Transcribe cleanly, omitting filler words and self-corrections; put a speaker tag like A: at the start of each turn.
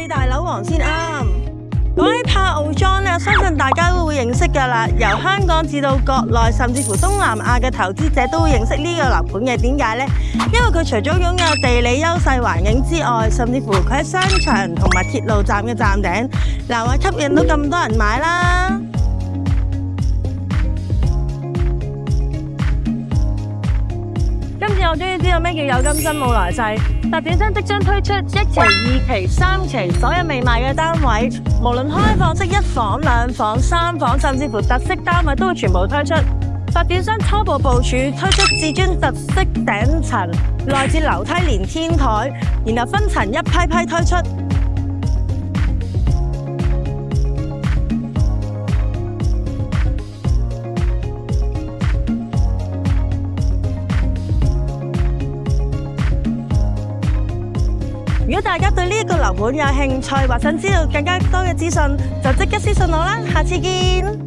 A: 四大樓王先啱。講起柏傲莊咧，相信大家都會認識㗎啦。由香港至到國內，甚至乎東南亞嘅投資者都會認識呢個樓盤嘅。點解呢？因為佢除咗擁有地理優勢環境之外，甚至乎佢喺商場同埋鐵路站嘅站頂，難話吸引到咁多人買啦。今次我終於知道咩叫有今生冇來世。發展商即將推出1期、2期、3期，所有未賣嘅單位，無論開放式1房、2房、3房，甚至乎特色單位都會全部推出。發展商初步部署推出至尊特色頂層，內置樓梯連天台，然後分層一批批推出。如果大家對呢一個樓盤有興趣，或想知道更加多嘅資訊，就即刻私信我啦！下次見。